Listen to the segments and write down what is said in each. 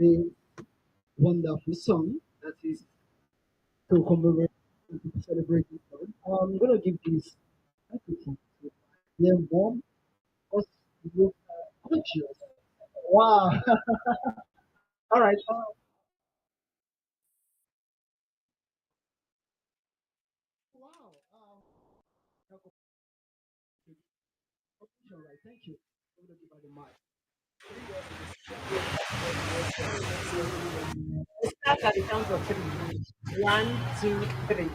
this wonderful song that is to commemorate to celebrate this song. I'm gonna give this microphone to their mom because it was conscious. Wow. All right. Wow. All right. Thank you. I'm gonna give her the mic. Start at the count of three. One, two, three.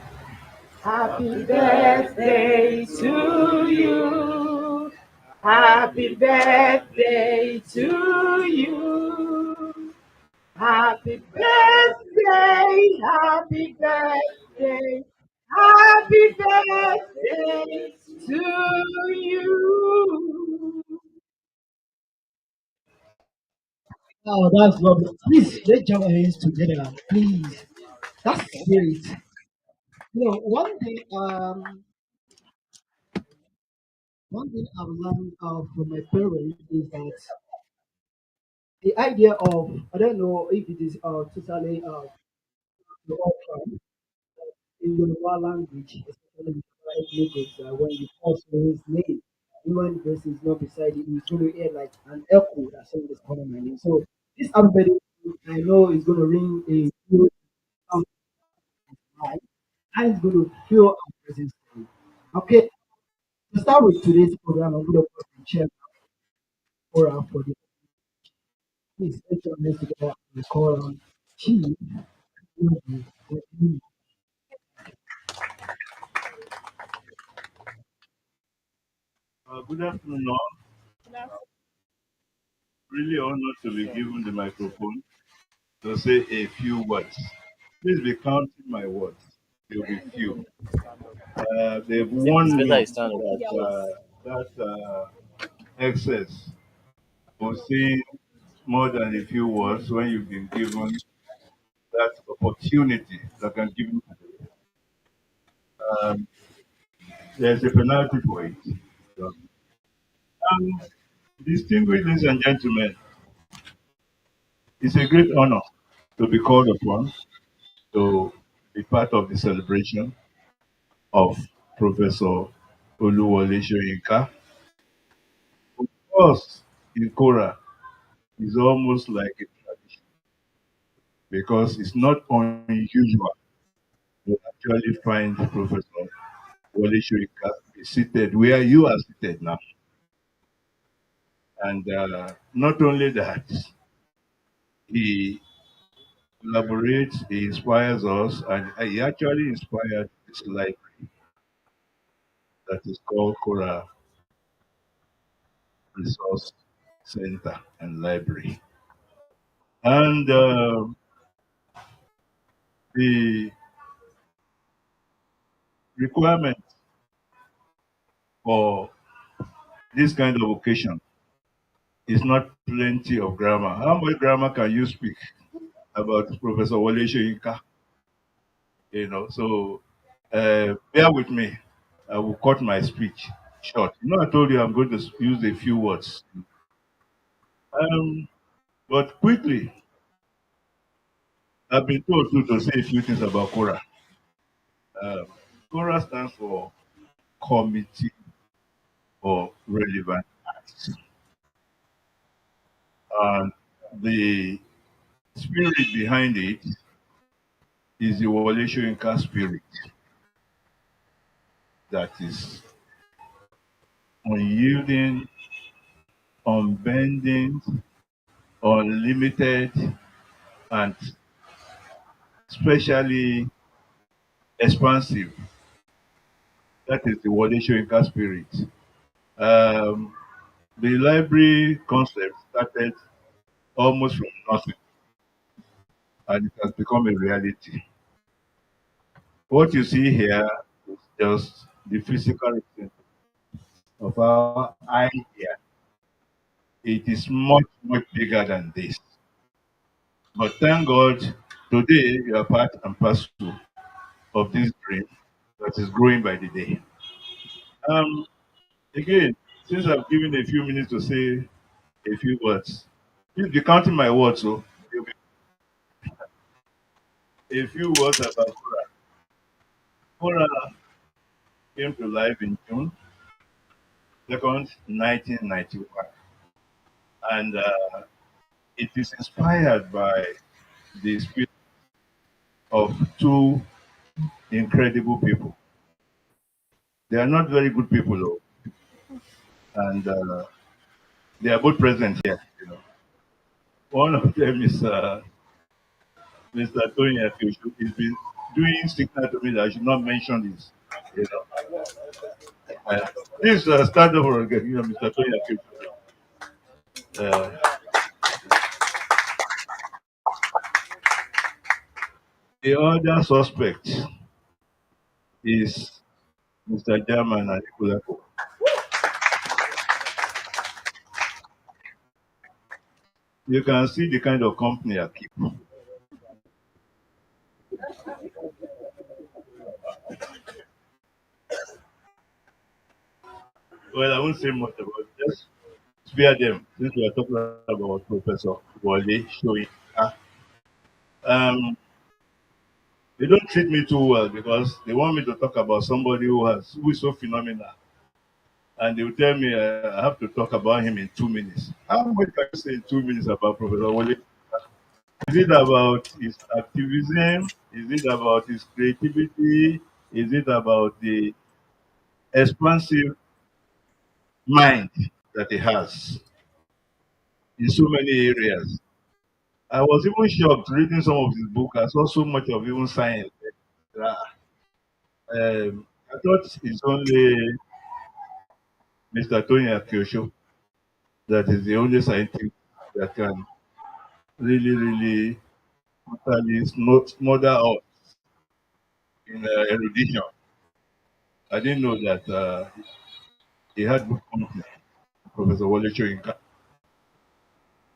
Happy birthday to you. Happy birthday to you. Happy birthday. Happy birthday. Happy birthday to you. Oh, that's lovely. Please, let's jam our hands together. Please. That's great. One thing, I've learned from my parents is that the idea of, I don't know if it is totally the offer in Yoruba language, especially in ethnic groups, when you call someone's name, even the person is not beside you, it's going to hear like an echo that someone is calling my name. So this alphabet, I know is going to ring a good sound right, and it's going to feel our presence. Okay, to start with today's program, I'm going to put the chair for the please let's join hands together and call on Chief. Good afternoon, all. Really honored to be given the microphone to say a few words. Please be counting my words. There will be few. They've It's warned better me I stand of up. that excess of saying more than a few words when you've been given that opportunity that can give you. Um, there's a penalty for it. So, um, distinguished ladies and gentlemen, it's a great honor to be called upon to be part of the celebration of Professor Oluwole Soyinka. Of course, in Kora, it's almost like a tradition because it's not unusual to actually find Professor Wole Soyinka seated where you are seated now. And not only that, he collaborates, he inspires us, and he actually inspired this library that is called Kora Resource Center and Library. And the requirement for this kind of occasion is not plenty of grammar. How much grammar can you speak about Professor Wole Soyinka? So bear with me. I will cut my speech short. I told you I'm going to use a few words. Um, but quickly, I've been told to say a few things about Cora. Um, Cora stands for Committee for Relevant Acts. And the spirit behind it is the Wole Soyinka spirit that is unyielding, unbending, unlimited, and especially expansive. That is the Wole Soyinka spirit. Um, the library concept started almost from nothing, and it has become a reality. What you see here is just the physical representation of our idea. It is much, much bigger than this. But thank God, today you are part and parcel of this dream that is growing by the day. Um, Again, since I've given a few minutes to say a few words, please be counting my words. So A few words about Quora. Quora came to life in June 2nd, 1991, and it is inspired by the spirit of two incredible people. They are not very good people, though, and they are both present here. One of them is Mr. Tony Akosho. He's been doing signal to me that I should not mention this. You know, uh, this stand up for again, Mr. Tony Akosho. Uh, the other suspect is Mr. German and Nicolako. You can see the kind of company I keep. Well, I won't say much about it. Just spare them since we are talking about Professor Wole Soyinka. Um, they don't treat me too well because they want me to talk about somebody who is so phenomenal, and they will tell me I have to talk about him in 2 minutes. How much can you say in 2 minutes about Professor Wole? Is it about his activism? Is it about his creativity? Is it about the expansive mind that he has in so many areas? I was even shocked reading some of his book. I saw so much of even science. Ah, I thought it's only Mr. Tony Akosho that is the only scientist that can really, really totally smother us in erudition. I didn't know that he had good company, Professor Wole Soyinka.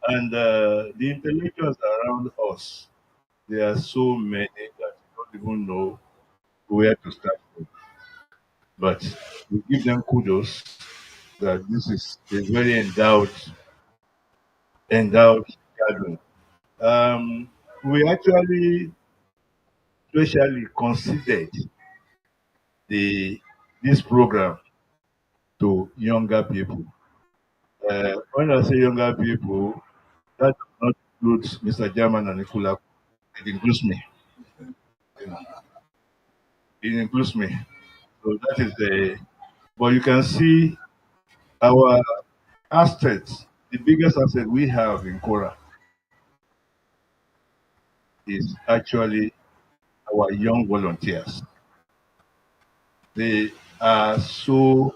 And the intellectuals around us, there are so many that you don't even know where to start from. But we give them kudos that this is a very endowed gathering. Um, we actually specially considered the this program to younger people. When I say younger people, that does not include Mr. German and Nicola. It includes me. You know, it includes me. So that is the. But you can see our assets. The biggest asset we have in Cora is actually our young volunteers. They are so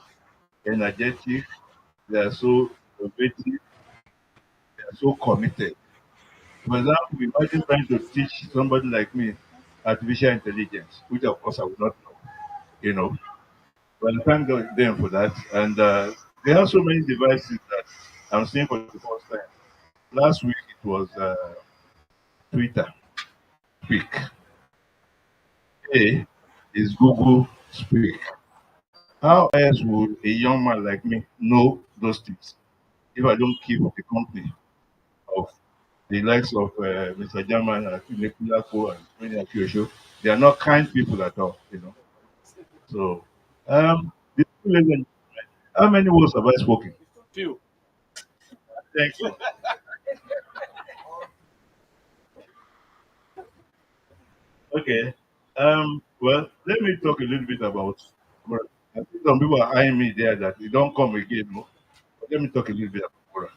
energetic. They are so innovative. They are so committed. For example, imagine trying to teach somebody like me artificial intelligence, which of course I would not know. You know, but I thank them for that. And they have so many devices that I'm seeing for the first time. Last week it was Twitter Speak. Today is Google Speak. How else would a young man like me know those things if I don't keep the company of the likes of Mr. German and Kulako and Tony Akiyosho? They are not kind people at all. So, the two legends, how many words have I spoken? Few. Thank you. Okay. Well, let me talk a little bit about. Quora. I think some people are eyeing me there that they don't come again. No? But let me talk a little bit about Quora.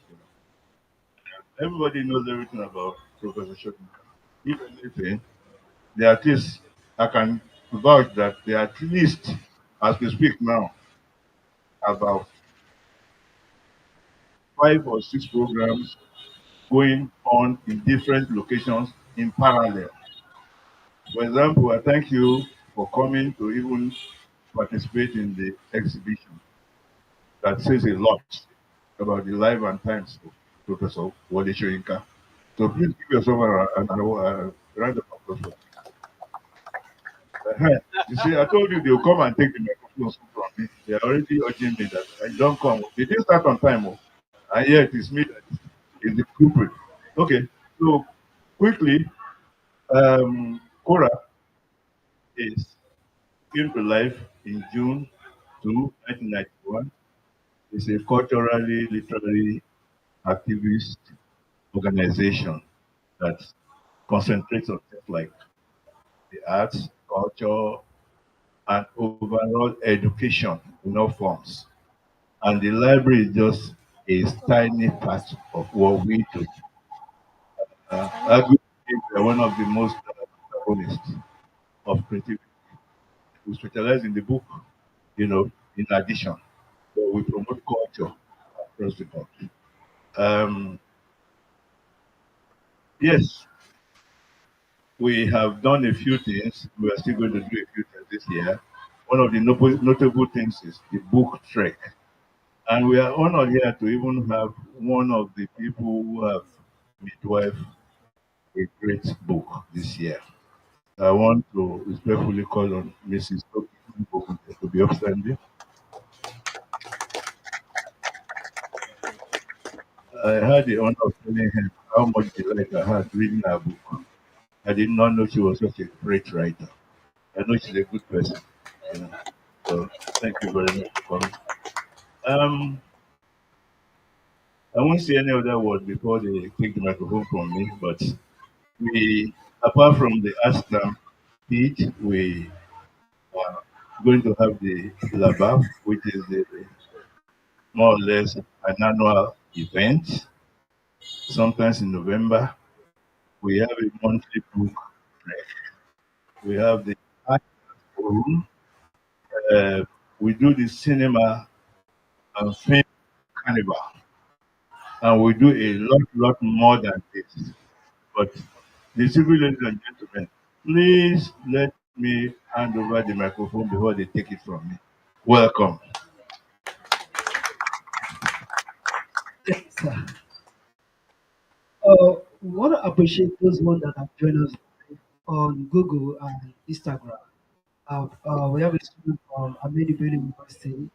Everybody knows everything about Professor Shokinka. If anything, they at least I can vouch that they at least, as we speak now, about 5 or 6 programs going on in different locations in parallel. For example, I thank you for coming to even participate in the exhibition. That says a lot about the life and times of Professor Wole Soyinka. So please give yourself a round of applause. You see, I told you they'll come and take the microphone from me. They are already urging me that I don't come. They didn't start on time, and yet it is me that is the culprit. Okay, so quickly, Quora is came to life in June 2, 1991. It's a culturally literary activist organization that concentrates on things like the arts, culture, and overall education in all forms. And the library is just a tiny part of what we do. Arguably, we are one of the most protagonists of creativity. We specialize in the book, in addition. So we promote culture across the country. Um, yes, we have done a few things. We are still going to do a few things this year. One of the notable things is the book trek. And we are honored here to even have one of the people who have midwife a great book this year. I want to respectfully call on Mrs. Toki to be upstanding. I had the honor of telling her how much delight I had reading her book. I did not know she was such a great writer. I know she's a good person, you know. So thank you very much for coming. Um, I won't say any other word before they take the microphone from me, but we, apart from the Aslam speech, we are going to have the Labaf, which is the more or less an annual event, sometimes in November. We have a monthly book trek. We have the art forum. Uh, we do the cinema and film carnival. And we do a lot more than this. But distinguished ladies and gentlemen, please let me hand over the microphone before they take it from me. Welcome. Yes. We want to appreciate those ones that have joined us on Google and Instagram. We have a student from Ahmadu Bello University,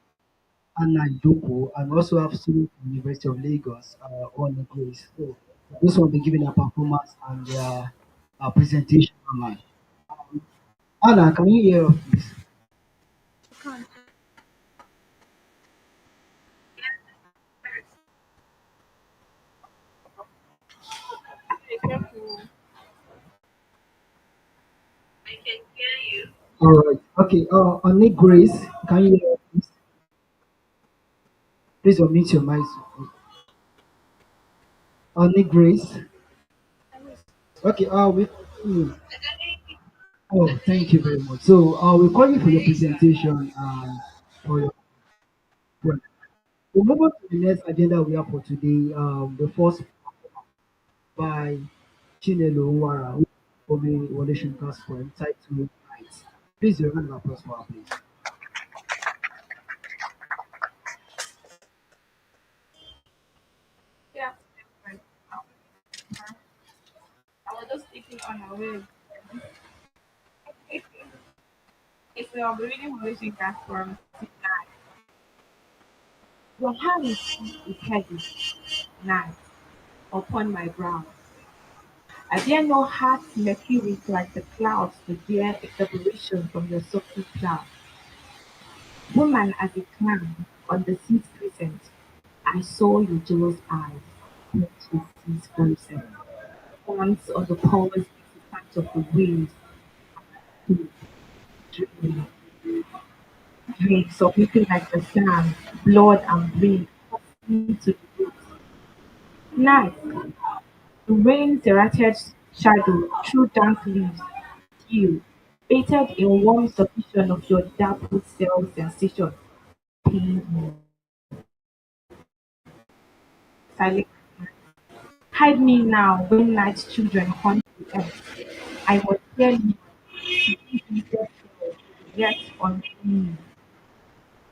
Anna Idoko, and we also have students from University of Lagos on the grace. So those will be giving a performance and their presentation online. Um, Anna, can you hear us, please? All right. Okay. Annie Grace, can you hear us, please? Please unmute your mic. Annie Grace. Okay. We. Oh, thank you very much. So, we call you for your presentation and for your. Well, we'll move on to the next agenda we have for today. The first by Chinelo Nwara, who for me, Relation Gospel, entitled Nights. Please, your round of applause for her, please. Yeah, I was just thinking on our way. It's I'll be reading Malaysian cast from your hand is heavy, night, upon my brow. I dare no heart mercury like the clouds to bear a separation from your softly cloud. Woman as a clown on the sea's crescent, I saw your jealous eyes, which the sea's frozen. Once on the powerless exercise of the waves, to dream, dream, submitting like the sand, blood and brain, me to the roots. Night, the rain serrated shadow through dank leaves, you, bathed in warm submission of your dappled cell sensation, pained me. Silent, hide me now when night's children hunt the earth. I must hear you, give me death, yet unclean,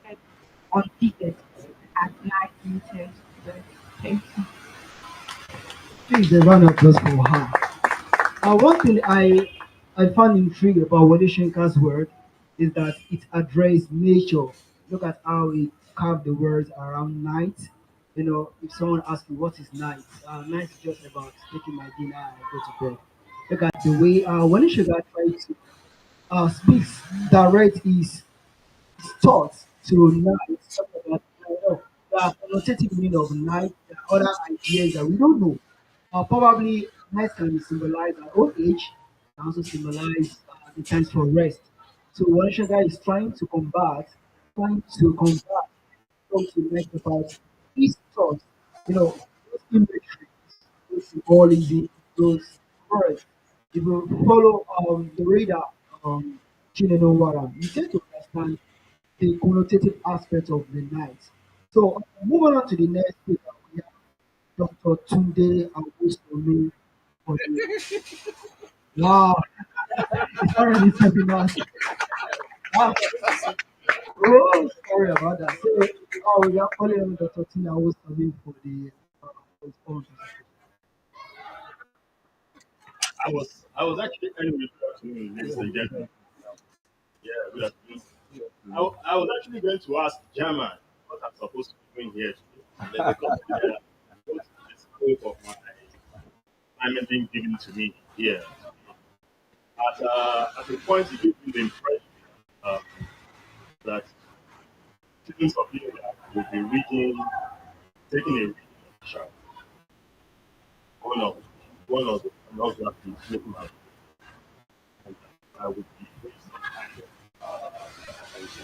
yet unfigured, as night meted. Thank you. Please, a round of applause for her. One thing I found intriguing about Wole Soyinka's work is that it addressed nature. Look at how it carved the words around night. You know, if someone asks you what is night, night is just about taking my dinner and I go to bed. look at the way Wole Soyinka tried to speak direct his thoughts to night. Something that the connotative meaning of night, there are other ideas that we don't know. Probably night can symbolize our old age, can also symbolize the times for rest. So Wole Soyinka is trying to combat talk to make about these thoughts, those imagery, those symbolism, those words. If you follow the reader, Chinenowara, you tend to understand the connotative aspect of the night. So moving on to the next speaker, we have Dr. Tunde Awosomi for the wow, it's already 7 hours. Wow. Oh, sorry about that. So, we are calling on Dr. Tina Awosomi for his own presentation. I was actually anyway, good afternoon, ladies and gentlemen. Yeah, good afternoon. I was actually going to ask German what I'm supposed to be doing here today. And then because what is the scope of my assignment being given to me here. At a point it gave me the impression uh, that students of here will be taking a reading workshop. One of one of the philosophies looking at and I would be doing some kind of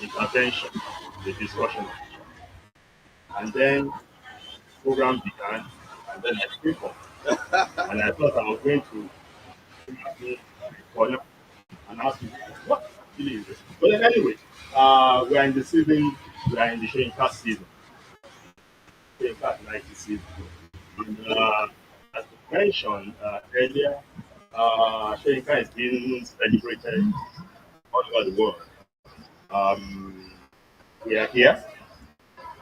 intervention, the discussion. And then program began, and then I came up, and I thought I was going to bring up me corner and ask you what actually is this. But then anyway, we are in the season, we are in the showing cast season, showing cast 90 season. And, as you mentioned earlier, Shoyinka is being celebrated all over the world. Um, we are here.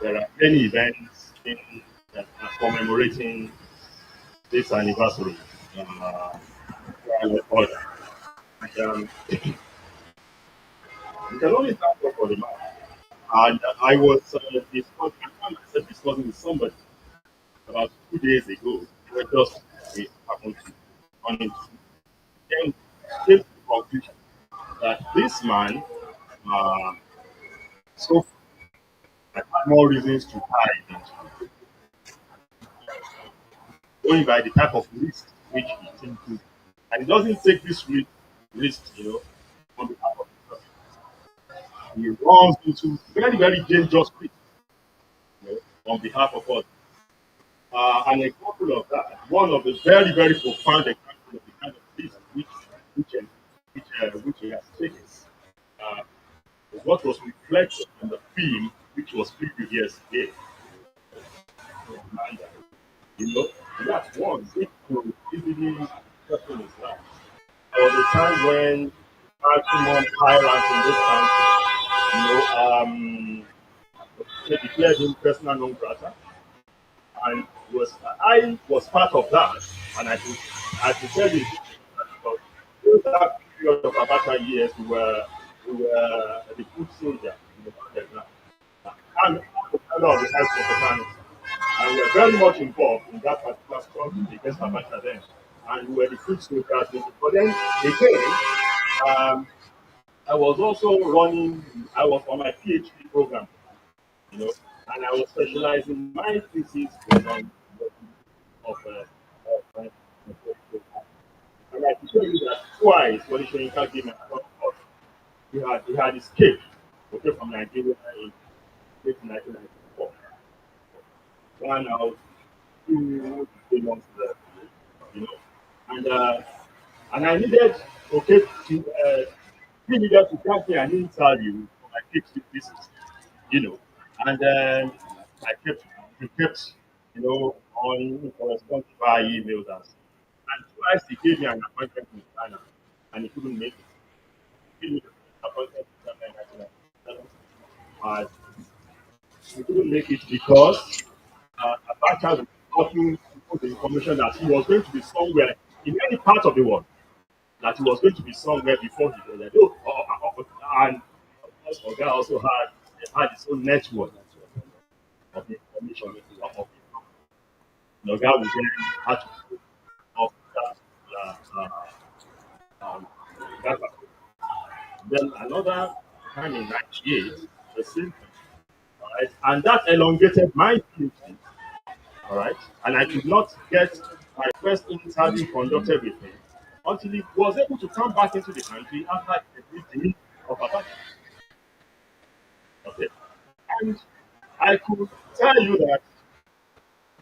There are many events that are commemorating this anniversary. Uh, order. You can only thank God for the man. And I was I found myself discussing with somebody about 2 days ago. Where just we happened to run into then came to the conclusion that this man uh, so had more reasons to hide into going by the type of risk which he takes. And he doesn't take this risk, on behalf of himself. He runs into very, very dangerous risk, on behalf of us. An example of that, one of the very, very profound examples of the kind of risk which, which he has taken, uh, is what was reflected in the film which was previewed yesterday. And, you know, that's one which could easily happen his life. There was a time when maximum tyrants in this country, they declared him personal non grata, and was I was part of that, and I could tell you because during that period of Abacha years, we were the food soldier in the Vietnam. I'm the fellow of the High School fraternity, and we were very much involved in that particular struggle against Abacha then, and we were the food soldiers. But then again, um, I was also running. I was on my PhD program, you know, and I was specializing. My thesis was on of and I can tell you that twice when Shoyinka came and talked about he had escaped from Nigeria in late 1994. One out, 2 3 months left, you know, and and I needed to he needed to grant me an interview for my PhD thesis, you know, and I kept, on corresponding via emails and twice he gave me an appointment in Ghana, and he couldn't make it. He gave me the appointment in Ghana in 1997, and he couldn't make it because Abacha was talking the information that he was going to be somewhere in any part of the world, that he was going to be somewhere before he was. And of course, Oga also had his own network of information. Of Oga would then have to put off that. another time in 98, the same thing. All right. And that elongated my PhD. All right. And I could not get my first interview conducted with him until he was able to come back into the country after a meeting of Abacha. Okay. And I could tell you that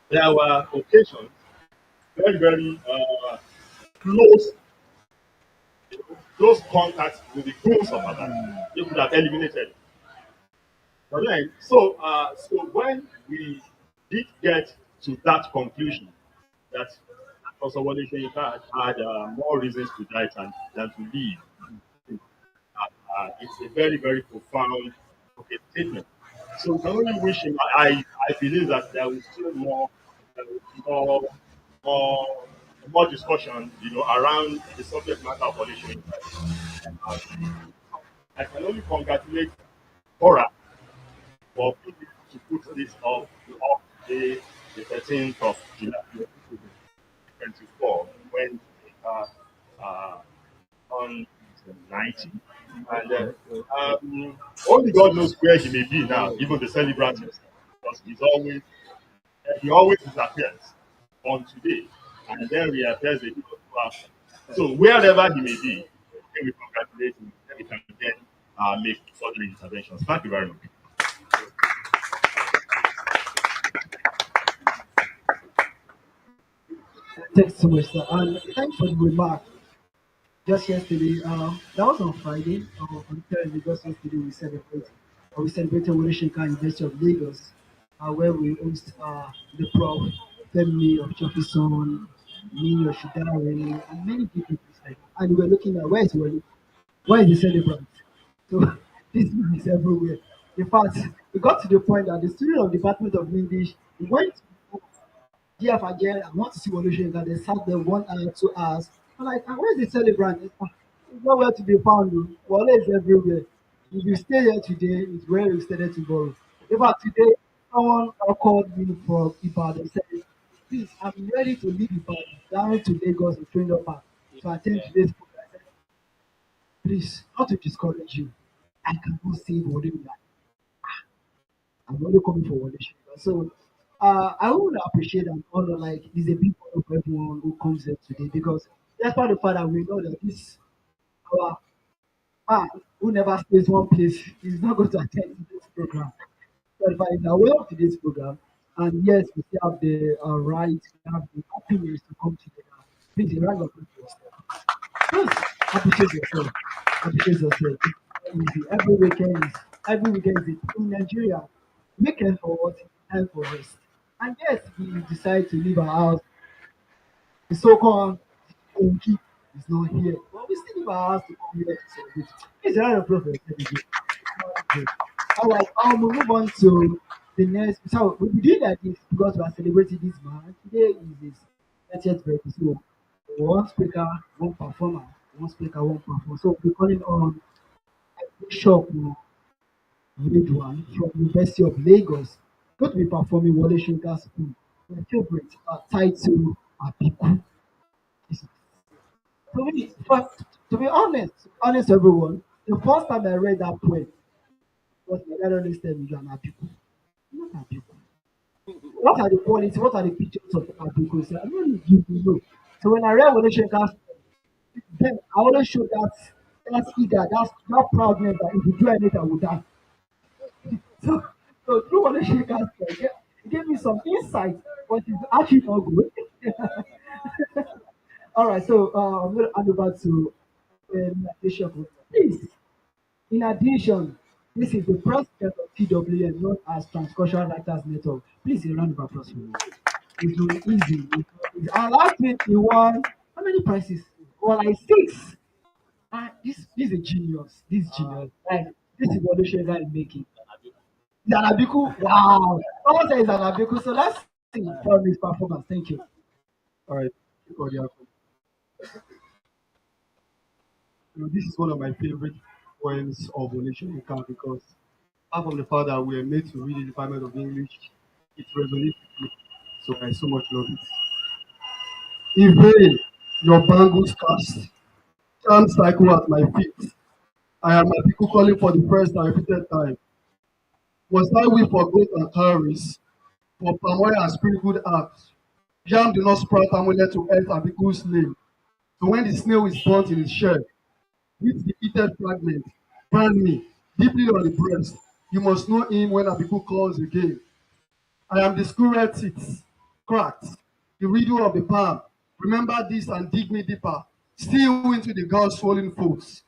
there were occasions, very, very close, close contact with the goals of Abacha. They could have eliminated it. But then, so when we did get to that conclusion that Professor Wole Soyinka had more reasons to die than to live, it's a very, very profound, okay, statement. So we can only wish him. I believe that there will still uh, more, more, more discussion, around the subject matter of Wole Soyinka. Uh, I can only congratulate Cora for being able to put this up today, the 13th of July 2024, when uh, on 90. And only God knows where he may be now, even the celebrant himself, because he always disappears on today, and then reappears a little after. So wherever he may be, then we congratulate him, then we can then make further interventions. Thank you very much. Thanks so much, sir. And thanks for the remark. Just yesterday, that was on Friday, on Thursday, just yesterday we celebrated Wole Soyinka University of Lagos, where we host the Prof. Femi of Chofison, me of Shidare, and many people. And we were looking at where is the celebrant? So this man is everywhere. In fact, we got to the point that the student of Department of English went to GF again. I want to see Wole Soyinka. They sat there 1 hour, 2 hours. I'm like, "Ah, where's the celebrant? It's nowhere to be found. Oh. Wole is everywhere. If you stay here today, it's where you stay there tomorrow. In fact, today, someone called me from Ibadan said, please, I'm ready to leave Ibadan down to Lagos to train up to attend today's program. I said, please, not to discourage you. I cannot save Wole. I'm only coming for Wole Soyinka. So I would appreciate and honor like it's a big honor for everyone who comes here today because despite the fact that we know that this our man who never stays one place is not going to attend to this program. So if I is aware of today's program, and yes, we still have the right, we have the happiness to come together. Please, a round of applause for yourself. Just appreciate yourself. Appreciate yourself. It's not easy. Every weekend is in Nigeria. Weekend for what? Time for rest. And yes, we decide to leave our house. The so-called Kongi is not here. But we still leave our house to come here to celebrate. It's a round of applause for yourself again. All right, we'll move on to the next. So we'll be doing like this because we are celebrating this man. Today is his 30th birthday. So one speaker, one performer, one speaker, one performer. So we're calling on Bishop Ridwan from University of Lagos. Going to be performing Wole Soyinka's poem, my favorite title Abiku. To be honest, everyone, the first time I read that poem was my dad always tell me, "You are an Abiku." Not Abiku. What are the qualities? What are the pictures of Abiku? So I don't need you to know. So when I read Wole Soyinka's, then I always show that eager, that proudness that if you do anything, I will die. So, so through Wole Soyinka's, it gave me some insight, but it's actually not good. All right, so I'm going to hand over to Bishop. Please, in addition, this is the president of TWN, known as Transcultural Writers Network. Please, a round of applause for me. It's not easy. It's not easy. Our last week, he won how many prizes? Well, like six. This is a genius. This is genius. Like, this is what Olushega is making. Zanabiku, wow. Someone says Zanabiku. So let's see from his performance. Thank you. All right. This is one of my favorite poems of Onitsha Ika because apart from the fact that we are made to read the Department of English, it resonates with me. So I so much love it. In vain, your bangles cast, charm cycle at my feet. I am Atiku calling for the first and repeated time. Must I wait for goat and calories, for palm oil and sprinkled herbs? Yam do not sprout amulet to earth and Abiku's name. So when the snail is burnt in his shell, with the heated fragment, brand me deeply on the breast. You must know him when Abiku calls again. I am the squirrel teeth, cracked, the riddle of the palm. Remember this and dig me deeper, still into the God's swollen folds.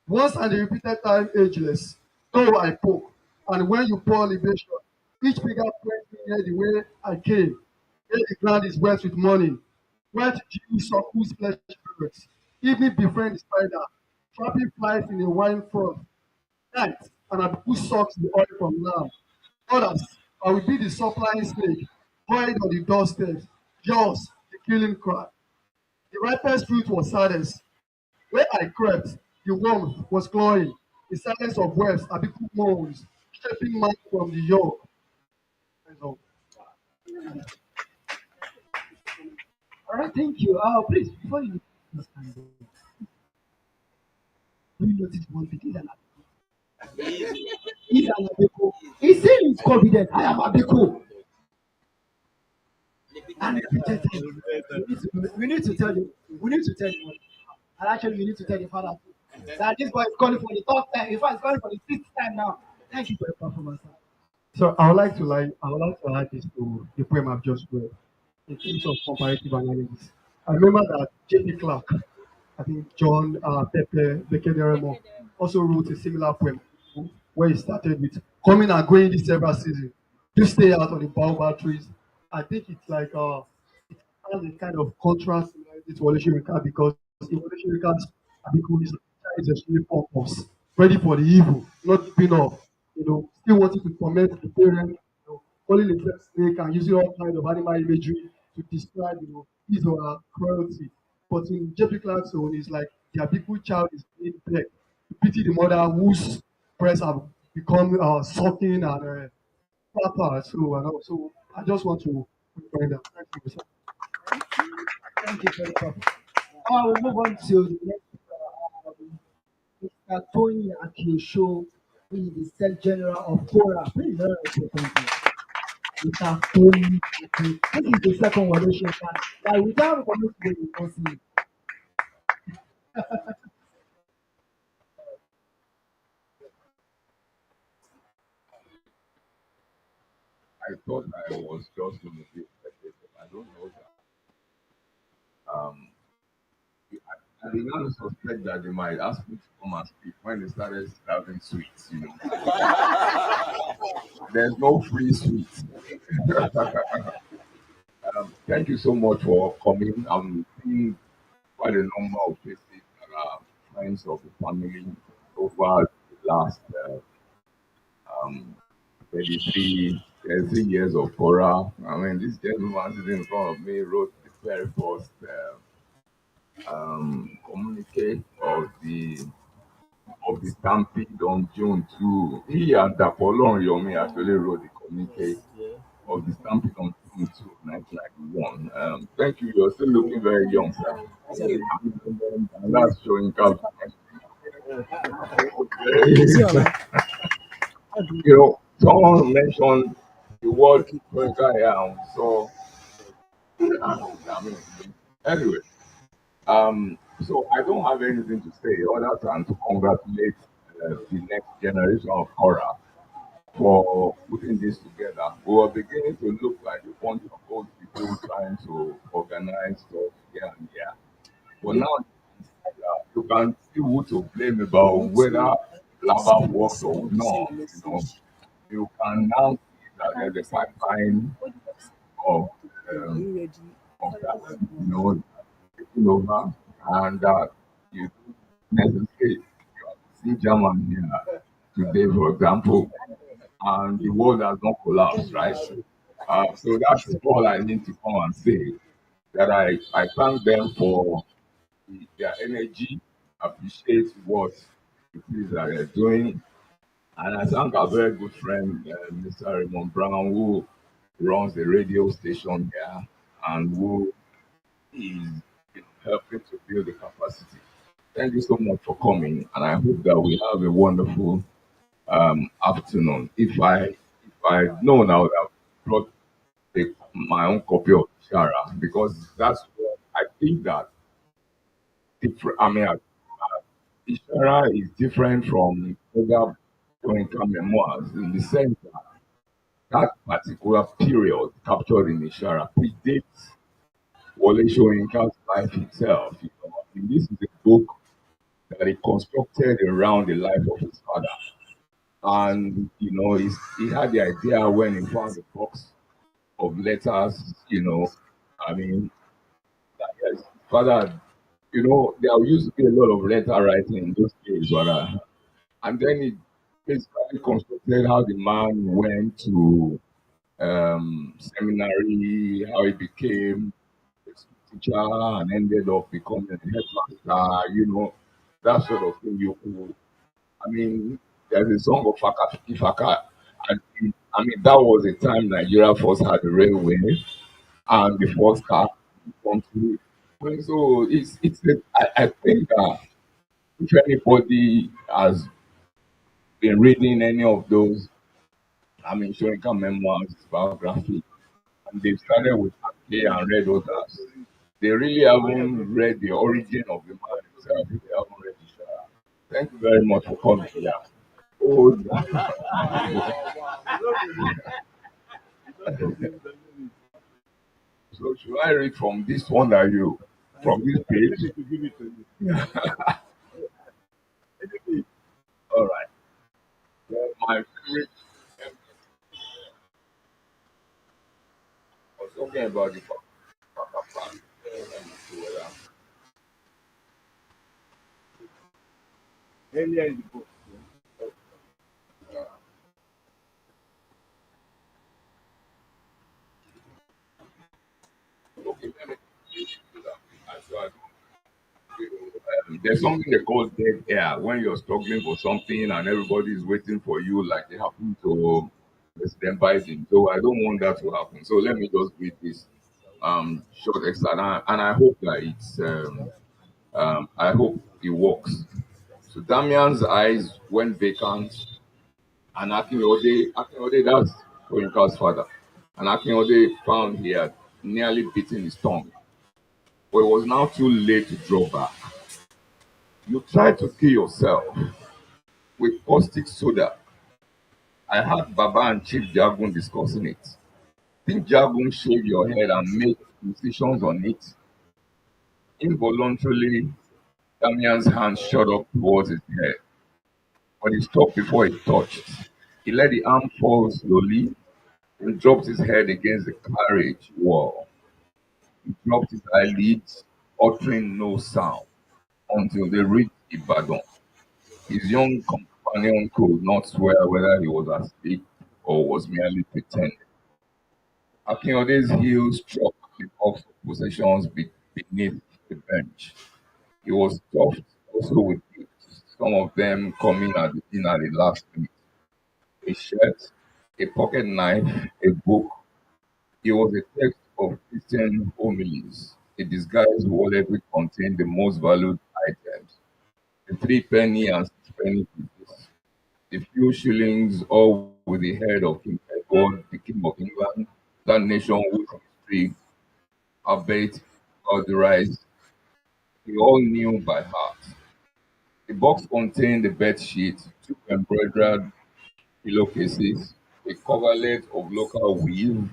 Once and the repeated time ageless, though I poke, and when you pour libation, each figure points me near the way I came. Here the ground is wet with morning, wet dew suckles flesh birds. Evening befriend the spider, trapping flies in a wine froth. Night, and I put sucks the oil from lamb. Others, I will be the supplying snake, coiled on the doorstep. Yours, the killing cry. The ripest fruit was saddest. Where I crept, the warmth was clawing. The silence of waves, Abiku moans, shaping man from the yoke. That's all. All right, thank you. Please, before you understand, do you notice one thing? He's an Abeko. He's saying with confidence, I am Abeko. And repeated time. We need to tell you. We need to tell you. And actually, we need to tell the father that this boy is calling for the third time. In fact, he's calling for the sixth time now. Thank you for your performance, sir. So I would like to add this to the poem I've just read in terms of comparative analysis. I remember that J.P. Clark, I think John Pepe Bekederemo, also wrote a similar poem where he started with coming and going this several season. Do stay out on the baobab trees. I think it's like it has a kind of contrast similarity to Wole Soyinka because in Wole Soyinka's Abiku is extremely pompous, ready for the evil, not giving up, still wanting to torment the parent, calling himself snake and using all kinds of animal imagery to describe, his or her cruelty. But in Jeffrey Clark's own, it's like the Abiku child is being begged to pity the mother whose breasts have become sucking and proper. So I just want to find out. Thank you, sir. Thank you for the performance. We'll move on to the next Mr. Tony Akiosho, who is the Sec General of Kora. Please, thank you. Mr. Tony Akiosho. This is the second Wole Soyinka. Like, without recognition, you don't see it. I thought I was just going to be expected. I don't know that. Um, I began to suspect that they might ask me to come and speak when they started serving sweets. There's no free sweets. Thank you so much for coming. I'm seeing quite a number of faces that are friends of the family over the last um, 33 years of horror. I mean, this gentleman sitting in front of me wrote the very first communique of the stampede on June 2. He and Dapolon Yomi actually wrote the communique of the stampede on June 2, 1991. Thank you. You're still looking very young, sir. And that's showing up. Someone mentioned the word Soyinka, so I mean, anyway, so I don't have anything to say other than to congratulate the next generation of horror for putting this together. We were beginning to look like a bunch of old people trying to organize stuff here and there. But now you can see who to blame about whether lava works or not. You can now see that there's a pipeline of of that, taking over, and that you necessarily see German here today, for example, and the world has not collapsed, right? So that's all I need to come and say. That I thank them for their energy, appreciate what it is that they're doing, and I thank our very good friend, Mr. Raymond Brown, who runs the radio station here and who is helping to build the capacity. Thank you so much for coming, and I hope that we have a wonderful afternoon. If I known, I would have brought my own copy of Shara because that's what I think that different. I mean, Ishara is different from other Soyinka memoirs in the sense that that particular period captured in Ishara predates Wole Soyinka's life itself. I mean, this is a book that he constructed around the life of his father. And, he had the idea when he found the box of letters, I mean, that his father, there used to be a lot of letter writing in those days, and then he basically constructed how the man went to seminary, how he became a school teacher and ended up becoming a headmaster, that sort of thing. I mean, there's a song of Faka Fiki Faka. And I mean, that was the time Nigeria first had the railway and the first car in the country. And so I think that if anybody has been reading any of those, I mean, Shoinka memoirs, biography, and they've started with Ake and read others, they really haven't read the origin of the man himself. They haven't read the Shara. Thank you very much for coming. Yeah. Oh, so should I read from this one that you from this page? All right. Well, my favorite was talking about the Papa plan. Let me see whether earlier in the book. Okay, let me do that. So there's something they call dead air when you're struggling for something and everybody is waiting for you, like it happened to President Biden. So I don't want that to happen. So let me just read this short excerpt, and I hope that I hope it works. So Damian's eyes went vacant, and Akinode, that's Koyinka's father, and Akinode found he had nearly beaten his tongue, but it was now too late to draw back. You tried to kill yourself with caustic soda. I heard Baba and Chief Jagun discussing it. Think Jagun shaved your head and made incisions on it? Involuntarily, Damian's hand shot up towards his head, but he stopped before it touched. He let the arm fall slowly and dropped his head against the carriage wall. He dropped his eyelids, uttering no sound, until they reached Ibadan. His young companion could not swear whether he was asleep or was merely pretending. Akinyode's heel struck the box of possessions beneath the bench. He was stuffed also with gifts, some of them coming at the last minute. A shirt, a pocket knife, a book. It was a text of Christian homilies, a disguised wallet which contained the most valued items, the three-penny and six-penny pieces, the few shillings, all with the head of King Edward, the King of England, that nation whose history, albeit vulgarized, we all knew by heart. The box contained the bed sheet, two embroidered pillowcases, a coverlet of local weave.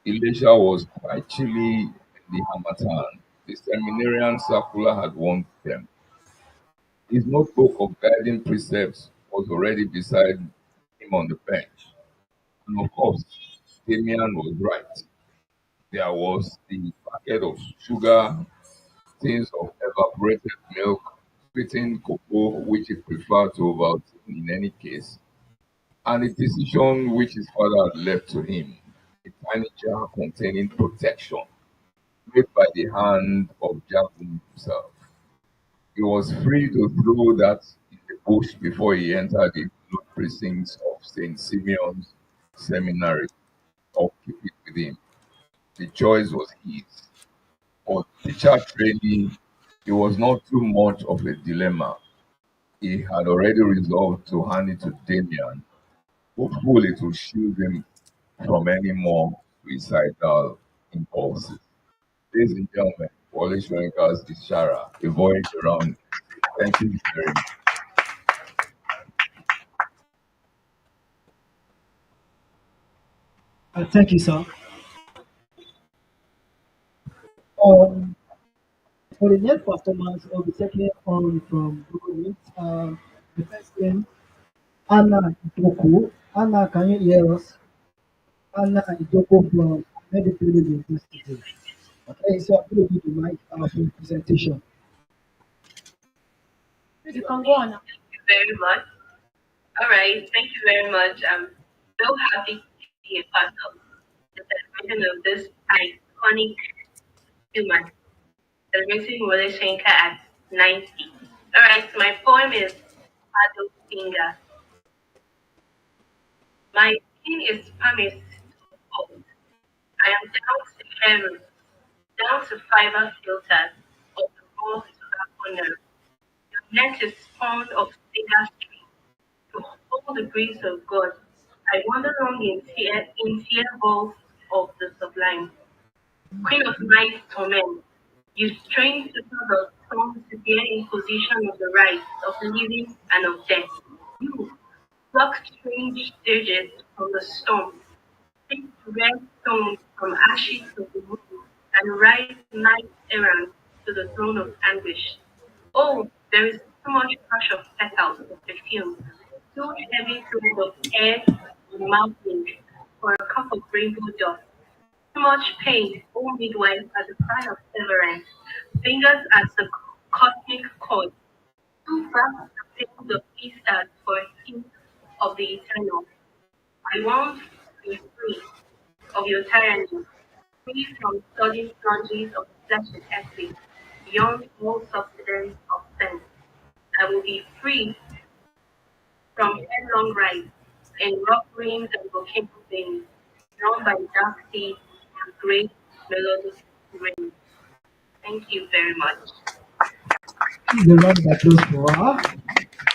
Elisha was quite chilly in the Hamatan. The seminarian circular had warned them. His notebook of guiding precepts was already beside him on the bench. And of course, Damian was right. There was the packet of sugar, tins of evaporated milk, sweetened cocoa, which he preferred to Ovaltine in any case, and a decision which his father had left to him, a tiny jar containing protection made by the hand of Jacob himself. He was free to throw that in the bush before he entered the hallowed precincts of St. Simeon's Seminary, or keep it with him. The choice was his. Or teacher training It was not too much of a dilemma. He had already resolved to hand it to Damien, hopeful it would shield him from any more suicidal impulses. Ladies and gentlemen, Wole Soyinka's Ishara, a voyage around. Thank you very much. Thank you, sir. Um, for the next performance, I'll be taking on from Google. The first name, Anna Itoku. Anna, can you hear us? Anna Itoku from Medical University. Okay, so I'm going to give you my for presentation. You can go on now. Thank you very much. All right, thank you very much. I'm so happy to be a part of the celebration of this iconic human, celebrating Wole Soyinka at 90. All right, so my poem is Paddle Finger. My skin is pumice to cold. I am down to hair, down to fiber filters of the raw tobacco nerve. Your net is spawned of singer stream. To hold the grace of God, I wander long in tear vaults of the sublime. Queen of night's torment, you strain circles of songs to bear in position of the right, of living and of death. You pluck strange stages from the storm, pick red stones from ashes of the moon, and ride night errands to the throne of anguish. Oh, there is too much rush of petals of perfume, too heavy thread of air and mountain for a cup of rainbow dust. Too much pain, O midwife, at the cry of severance, fingers at the cosmic cord, too fast the pains of Easter for a hint of the eternal. I want to be free of your tyranny, free from sudden plunges of flesh and earthly, beyond all subsidence of sense. I will be free from headlong rides in rock rings and volcano veins, drawn by dark seas and great melodic rain. Thank you very much. Please a round of applause for her.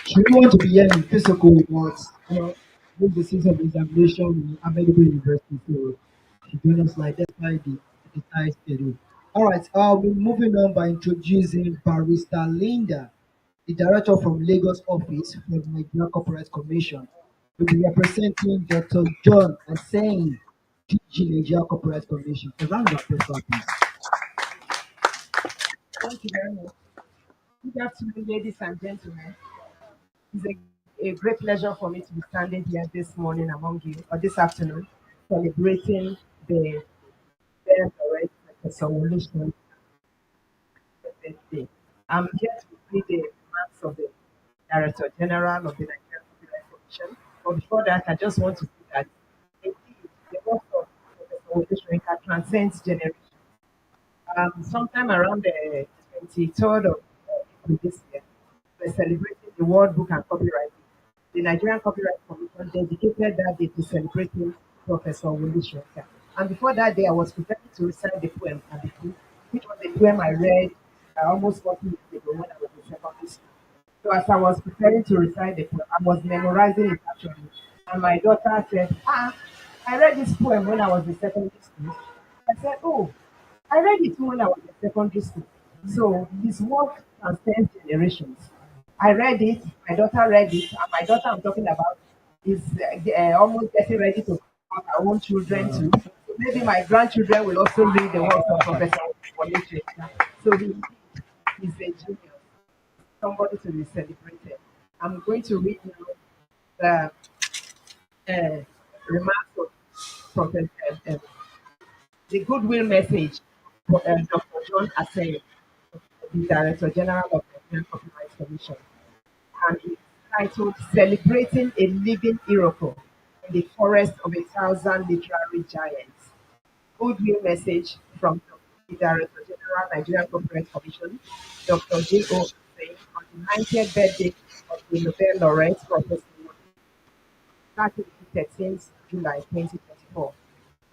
She really want to be here in physical, but with the season of examination in American University, so she joined us like that's why the tie schedule. All right, we're moving on by introducing Barrister Linda, the director from Lagos office for the Nigeria Corporate Commission. Will be representing Dr. John Asain, DG Nigeria Corporate Commission. A round of applause, for her, please. Thank you very much. Good afternoon, ladies and gentlemen. It's a great pleasure for me to be standing here this morning among you, or this afternoon, celebrating the very correct Professor Wole Soyinka's birthday. I'm here to read the remarks of the Director General of the Nigerian Copyright Commission. But before that, I just want to say that indeed the work of Professor Wole Soyinka transcends generations. Sometime around the 23rd of April this year, we're celebrating the World Book and Copyright Day. The Nigerian Copyright Commission dedicated that day to celebrating Professor Wole Soyinka. And before that day, I was preparing to recite the poem, Abiku, which was a poem I read almost 40 years ago when I was in secondary school. So as I was preparing to recite the poem, I was memorizing it actually. And my daughter said, I read this poem when I was in secondary school. I said, oh, I read it when I was in secondary school. So his work transcends generations. I read it, my daughter read it, and my daughter I'm talking about is almost getting ready to have her own children too. So maybe my grandchildren will also read the works of Professor Wole Soyinka. So he's a genius, somebody to be celebrated. I'm going to read now the remarks of Professor the goodwill message for Dr. John Asay, the Director General of the Nigerian Copyright Commission, and it's titled Celebrating a Living Iroko in the Forest of a Thousand Literary Giants. Goodwill message from the Director General Nigerian Copyright Commission, Dr. J.O. Asay, on the 90th birthday of the Nobel laureate Professor Saturday, 13th July 2024.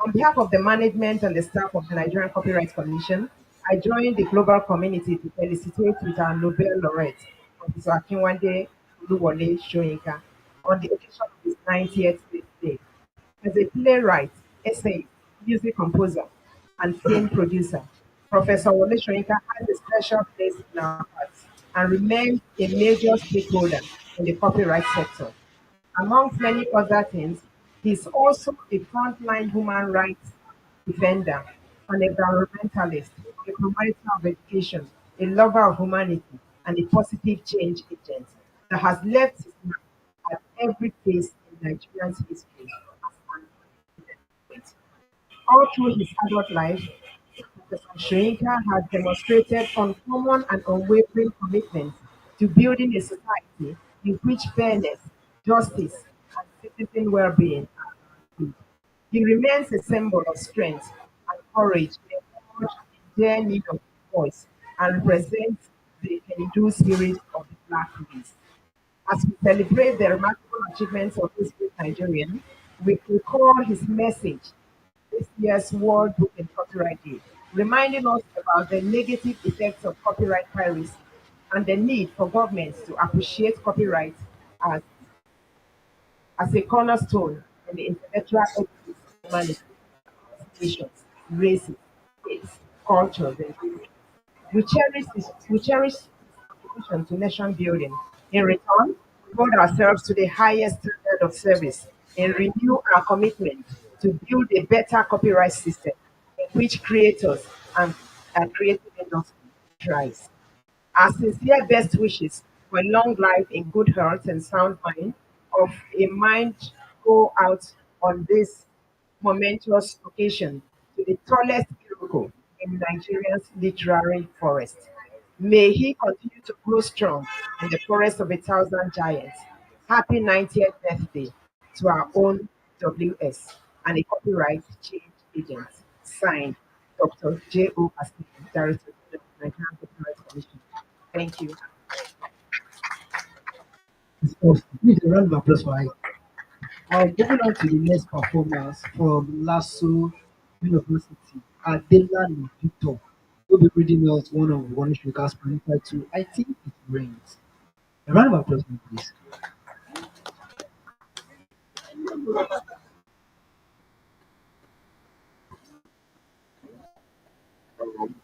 On behalf of the management and the staff of the Nigerian Copyright Commission, I joined the global community to felicitate with our Nobel laureate, Professor Akinwande Wole Soyinka, on the occasion of his 90th birthday. As a playwright, essayist, music composer, and film producer, Professor Wole Soyinka has a special place in our hearts and remains a major stakeholder in the copyright sector. Amongst many other things, he is also a frontline human rights defender, an environmentalist, a promoter of education, a lover of humanity, and a positive change agent that has left his mark at every phase in Nigeria's history as an independent. All through his adult life, Professor Shoyinka has demonstrated uncommon and unwavering commitment to building a society in which fairness, justice, and citizen well-being are guaranteed. He remains a symbol of strength and courage in a world in dire need of his voice and represents the Hindu spirit of the Black race. As we celebrate the remarkable achievements of this great Nigerian, we recall his message this year's World Book and Copyright Day, reminding us about the negative effects of copyright piracy and the need for governments to appreciate copyright as, as a cornerstone in the intellectual equities of humanity, nations, races, states, cultures, and communities. We cherish his contribution to nation building. In return, we hold ourselves to the highest standard of service and renew our commitment to build a better copyright system in which creators and creative industry thrive. Our sincere best wishes for long life in good health and sound mind of a mind go out on this momentous occasion to the tallest Iroko in Nigeria's literary forest. May he continue to grow strong in the forest of a thousand giants. Happy 90th birthday to our own WS and a copyright change agent. Signed, Dr. J.O. Askin, Director of the Nigerian Copyright Commission. Thank you. It's awesome. Please a round of applause for her. Moving on to the next performance from Lasso University, Adelani Victor will be reading us one of Wole Soyinka's poem titled I Think It Rains. A round of applause, please.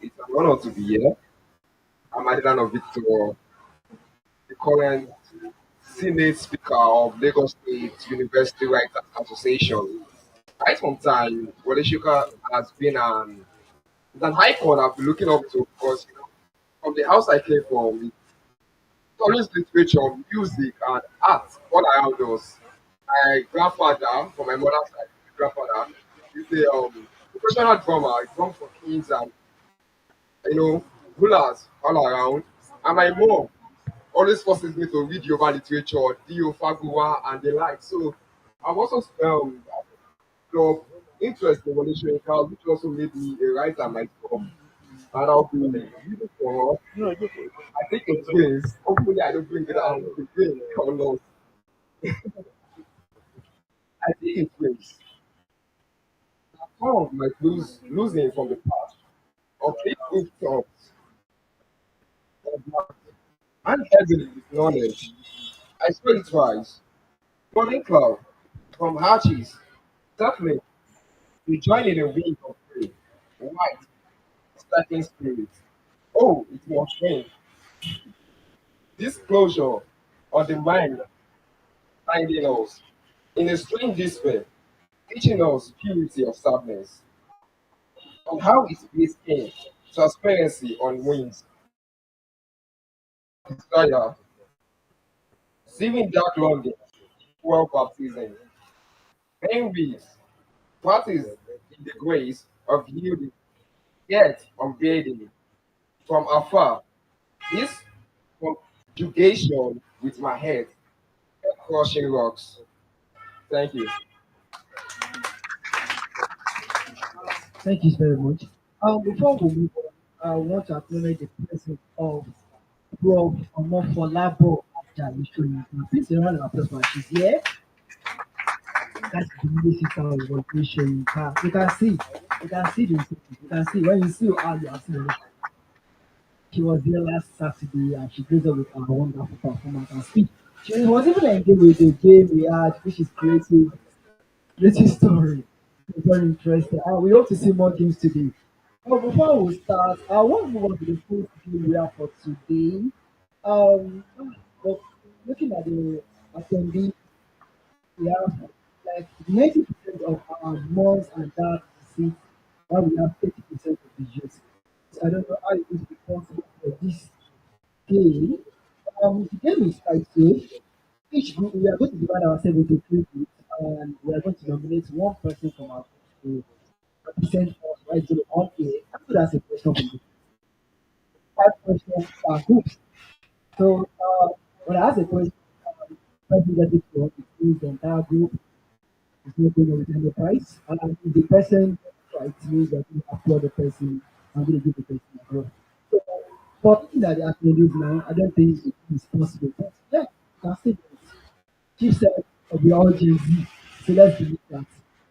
It's an honor to be here. I'm Adelano Victor, the current Senate Speaker of Lagos State University Writers Association. Right from time, Wole Soyinka has been it's an icon I've been looking up to because from the house I came from, it's always literature, music, and art all around us. My grandfather, from my mother's side, grandfather, is a professional drummer. He drums for kings and rulers all around. And my mom always forces me to read Yoruba literature, Dio Faguwa, and the like. So I've also developed interest in Wole Soyinka, which also made me a writer myself. And I'll be reading for us. I think it wins. Hopefully, I don't bring it out of the win or loss. I think it wins. Some of my losing from the past, of big rooftops, of and heavily with knowledge. I spell it twice. Morning cloud from Archie's. Certainly, you join in a wind of spring. White, striking spirit. Oh, it was rain. Disclosure on the mind finding us in a strange despair, teaching us purity of sadness, on how it plays in transparency on wings, desire, seeing dark longing, fuel baptism, envies, practice in the grace of yielding, yet unveiling from afar. This conjugation with my head, crushing rocks. Thank you. Thank you very much. Before we move on, I want to acknowledge the presence of Prof. Omofolabo Ajayi Soyinka. Please a round of applause for her. She's here. That's the music of Wole Soyinka. You can see the you can see when you see how you are seeing. She was there last Saturday and she graced us with our wonderful performance and speech. She was even engaged with the game we had, which is creative story. It's very interesting. And we hope to see more games today. But before we start, I want to move on to the first game we have for today. But looking at the attendees, we have like 90% of our moms and dads seats, while we have 30% of the youth. So I don't know how it is possible for this game. The game is titled, each group, we are going to divide ourselves into three groups and we are going to nominate one person from our group to represent us right to on air. After that's a question from the five questions per group. So when I ask a question, person gets it wrong, it means the entire group is not going to return the prize. And if the person right means that you applaud the person and going to give the person a growth. So for people that are attendees now, I don't think it is possible. But yeah, you can still do it. Chief said we are all Gen Z, so let's believe that.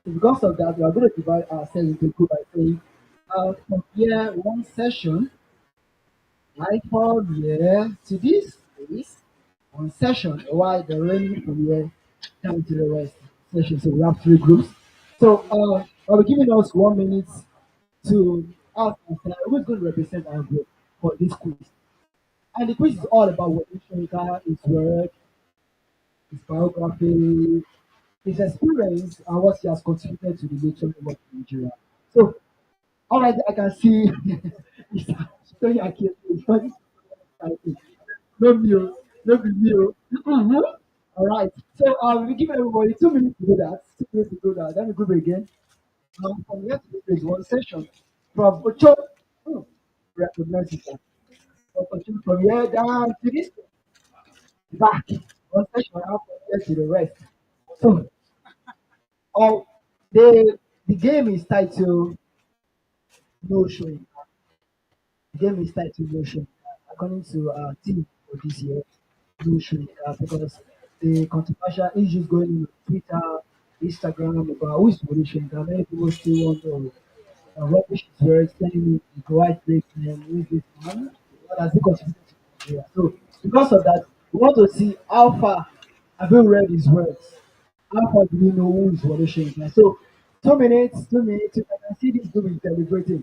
So because of that, we are going to divide ourselves into group by saying, from year one session, right from here to this place, one session, while the remaining from here down to the rest session. So we have three groups. So I'll be giving us 1 minute to ask ourselves who's going to represent our group for this quiz. And the quiz is all about what Shinka, his work, his biography, his experience, and what he has contributed to the nature of Nigeria. So, all right, I can see it's showing Akio. It's very exciting. No meal, no meal. Mhm. All right. So, we give everybody 2 minutes to do that. 2 minutes to do that. Then we go again. From here to this is one session. From Ocho, hmm, recognize it. From Ocho, from here down to this back. One session out from here to the rest. So, oh, the game is titled No Showing. The game is titled No Showing. According to our team for this year, No Showing because the controversial issues going on Twitter, Instagram about who is No Showing. Many people still want to rubbish his words, telling me the white place name, who is this man? What has he contributed to Nigeria? So because of that, we want to see how far have you read his words? How far do we know who is Wole Soyinka? So 2 minutes, 2 minutes, you can see this group is celebrating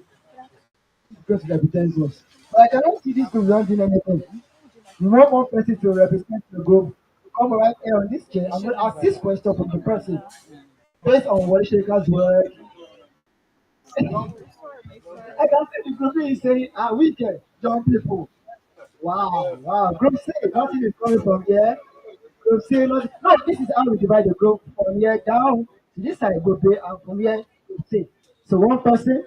because it represents us. But I cannot see this group not doing anything. We want one person to represent the group. Come right here on this chair. I'm going to ask this question from the person based on Wole Soyinka's work. I can see the group is saying, wicked, young people. Wow, wow. Group C, nothing is coming from here. Group C, nothing. No, this is how we divide the group from here down to this side, group A, and from here, group C. So one person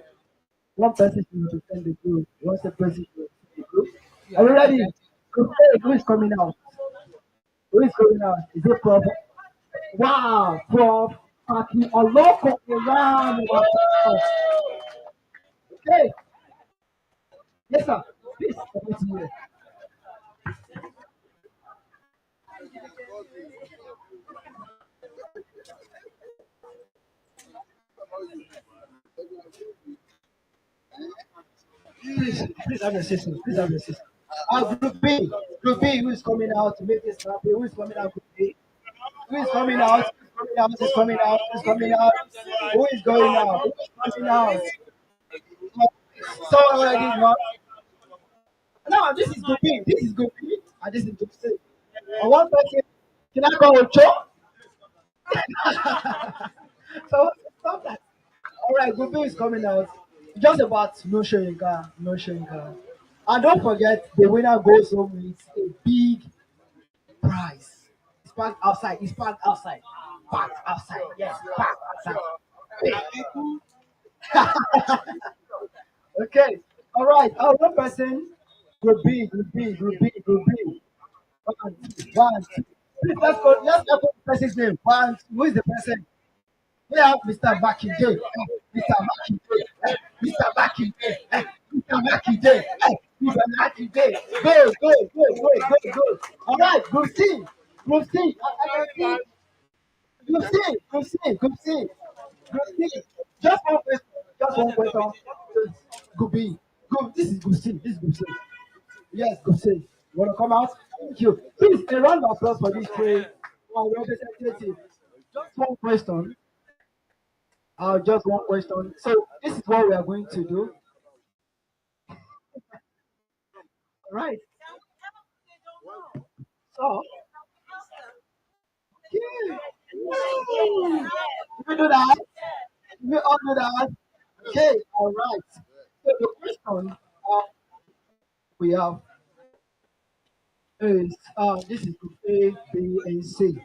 should represent the group, one person should represent the group. Are you ready? Group A, who is coming out? Who is coming out? Is it Prof? Wow, Prof. Paki Oloko, a round of applause. Okay, yes, sir. Please, over to you. Please have your system. Please have your system. Group B, who is coming out to make this happy? Who is coming out? Group B? Who is coming out? Who is coming out? Who is coming out? Who is going out? Who is coming out? So already, no. No, this is Group B. This is Group B, and this is Group C. One person, can I go with Cho? So stop that. All right, Group B is coming out. Just about no showing car, no showing car. And don't forget, the winner goes home with a big prize. It's parked outside. It's parked outside. Parked outside. Yes, parked outside. Okay. All right. One person. Group B. Group B. Group B. Group B. One, two, one, two. Please let's go. Let's echo the person's name. One. Two. Who is the person? We have Mr. Bakinde. Mr. Bakinde. Mr. Bakinde. Mr. Bakinde. Mr. Bakinde. Go, go, go, go, go, go. All right. Group C. Group C. I can see. Group C. Group C. Group C. Group C. Just one question. Just one question. Group B. Group. This is Group C. This is Group C. Yes, good save. Want to come out? Thank you. Please, a round of applause for this three representative. Just one question. Just one question. So this is what we are going to do. All right. So, yeah. Woo! We do that. We all do that. Okay. All right. So the question we have is this is group A, B, and C.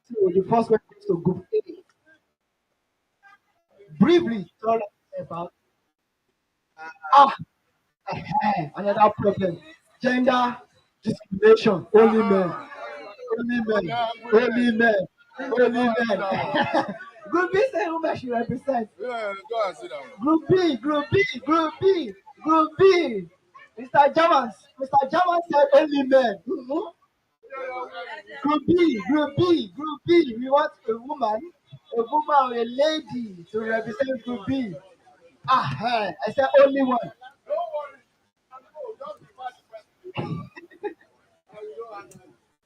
So the first one is to group A. Briefly tell us about ah another problem. Gender discrimination. Only men. Only men. Only men. Only men. Group B say women should represent. Yeah, go and sit down. Group B, Group B, Group B, Group B. Mr. German said only men. Mhm. Group B, Group B, Group B. We want a woman or a lady to represent Group B. I said only one. Don't worry. I know. Just be fast.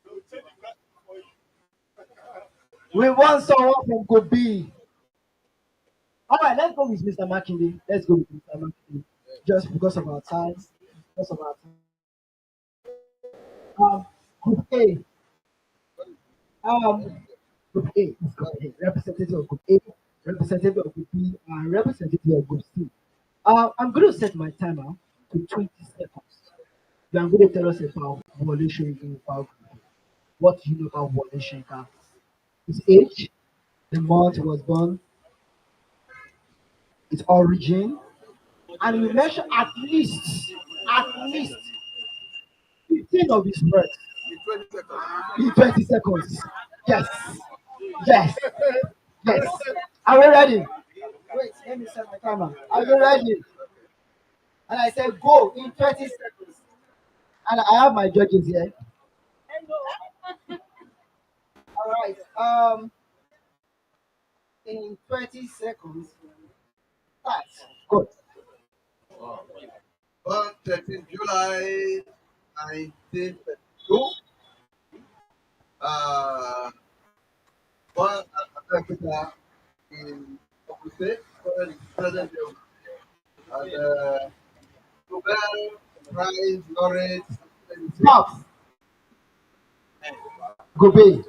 They'll take the glass for you. We want someone from Group B. All right, let's go with Mr. Makinde. Let's go with Mr. Makinde. Just because of our time. Because of our time. Group A. Um, Group A. Let's go ahead. Representative of Group A, representative of Group B, and representative of Group C. I'm going to set my timer to 20 seconds. Then I'm going to tell us about Wole Soyinka. About what you know about Wole Soyinka. His age, the month he was born, its origin, and we mention at least 15 of his words In 20 seconds. in 20 seconds. Yes, yes, yes. Are we ready? Wait, let me set my timer. Are you ready? And I said go in 20 seconds. And I have my judges here. All right. In 20 seconds. Start. Go. On 13 July 1932, uh, born at Africa in Ogun State, currently present day, and Nobel Prize laureate. Stop. Go big.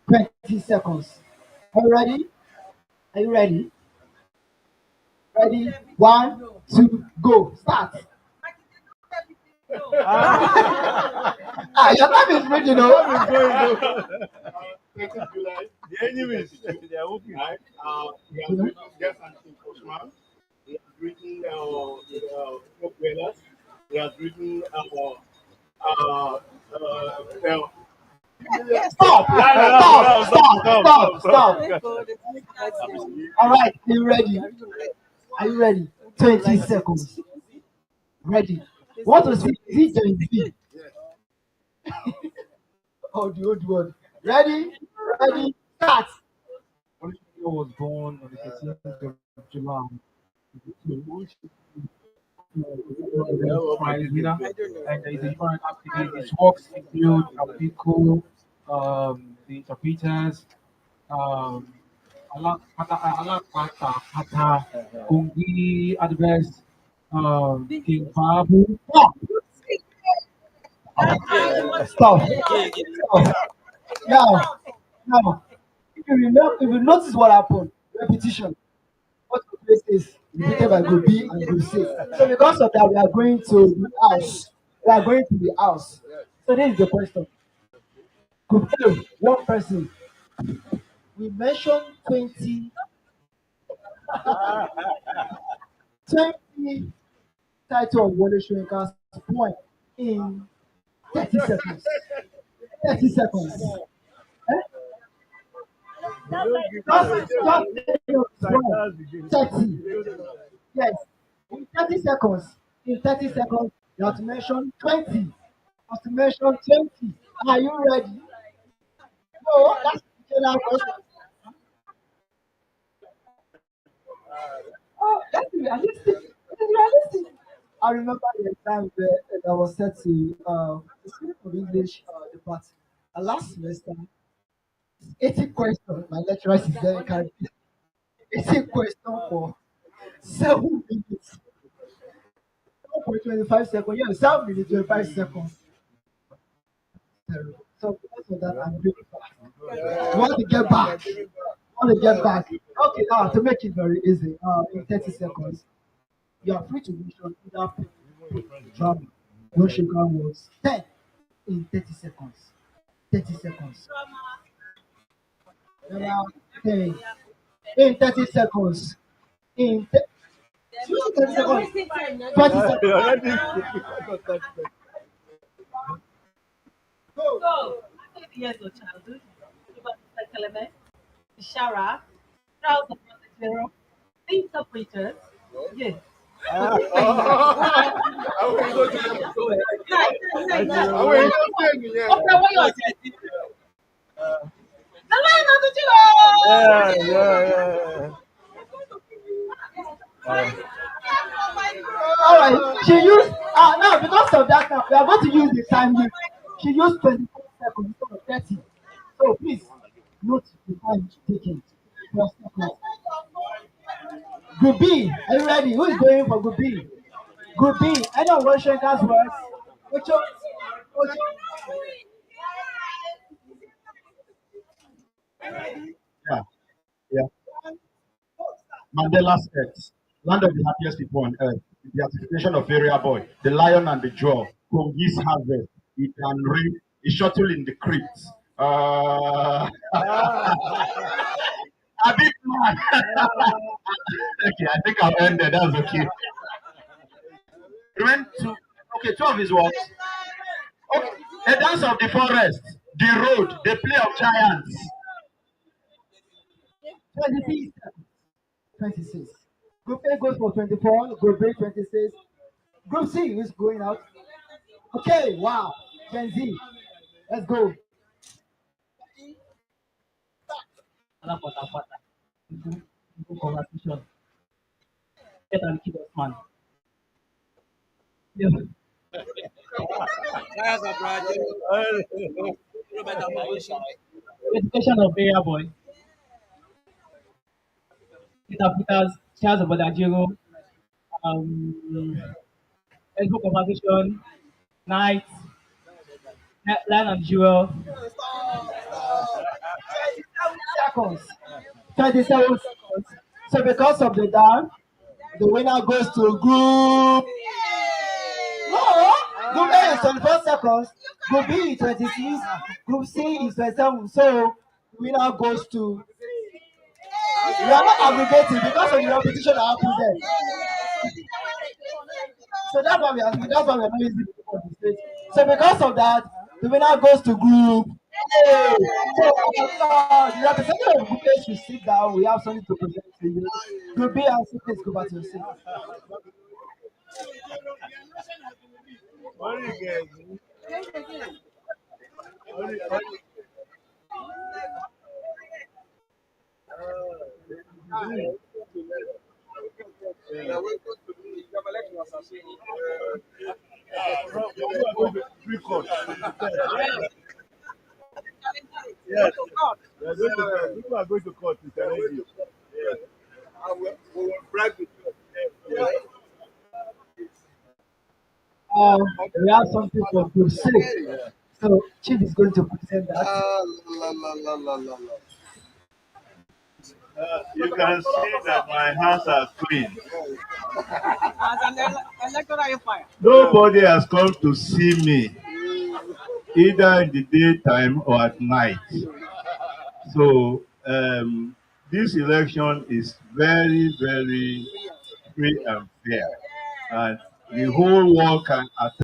20 seconds. Are you ready? Are you ready? Ready? One, two, go. Start. Your time is ready, you know. 13th July. The enemies, they are working. Right? He has written Guest and King Postman. He has written Smoke Dwellers. He has written Stop. Stop. Stop. Stop. Stop. All right. Are you ready? Are you ready? 20 seconds. Ready. What was it? Is it Gen Z? Oh, the old one. Ready? Ready? Start. Oliver was born on the 13th of July. Prize winner, and he's a human activist. His works include Apiko, the interpreters, um, Alak Pata, Kongi Adverse, King Babu. Stop. Stop. Now, now, if you remember, if you notice what happened, repetition. What took place is repeated by group B and group C. So because of that, we are going to the house. We are going to the house. So this is the question. Group A, one person. We mentioned 20 title of Wole Soyinka's point in 30 seconds. 30 seconds. Eh? Just 30. Yes. In 30 seconds. In 30 seconds, you have to mention 20. You have to mention 20. Are you ready? No, that's the general question. Oh, that's realistic. It's realistic. I remember the exam where I was set to the student of English department. Last semester, 80 questions. My lecturer is very kind. 80 questions for 7 minutes. 1.25 seconds. Yeah, 7 minutes, 25 seconds. Terrible. So because of that, I'm really fast. I want to get back. I want to get back. Okay, now to make it very easy, in 30 seconds, you are free to mention either drama. No sugar words. 10 in 30 seconds. 30 seconds. Around 10 in 30 seconds. In 30 seconds. 20 You're seconds. already speaking. Go. After the years of childhood, about the settlement, the shower, crowds upon the zero, things operators. Yes. I will go to the Nice. I will go to the Okay, what you are saying? The line of the Yeah, zero. yeah, yeah. All right. She used now because of that. Now we are going to use the time limit. She used 24 seconds instead of 30. So please note the time taken. 12 seconds. Group B, are you ready? Who is going for Group B? Group B. Anyone want Shenka's words? Ocho, Ocho. Yeah, yeah. Mandela's Earth, land of the happiest people on earth, the beatification of area boy, the lion and the jewel, Kongi's harvest, it can read, a shuttle in the crypt. A big man. Okay, I think I'll end there. That's okay. We went to, okay, two of his works. Okay, a dance of the forest, the road, the play of giants. 26. 26. Group A goes for 24. Group B 26. Group C is going out. Okay, wow. Gen Z. Let's go. Conversation. Get and keep us, man. Yeah. Education of area boy. Interpreters, Charles Obadajiro, um, Facebook conversation, night, line and jewel. 27 seconds. 27 seconds. So because of the down, the winner goes to group. No, group A is 24 seconds. Group B is 26. Group C is 27. So the winner goes to. We are not aggregating because of the repetition that happened there. So that's why we are not using the on the stage. So because of that, the winner goes to group A. So the representative of group A should sit down. We have something to present to you. Group B and C, please go back to your seat. What do you get? You are going to three courts. Yes. You are going to, people are going to court to challenge you. Yes. Yes. We have something for group C. So Chief is going to present that. La, la, la, la, la, la. You can see that my hands are clean. Nobody has come to see me, either in the daytime or at night. So this election is very, very free and fair, and the whole world can attest.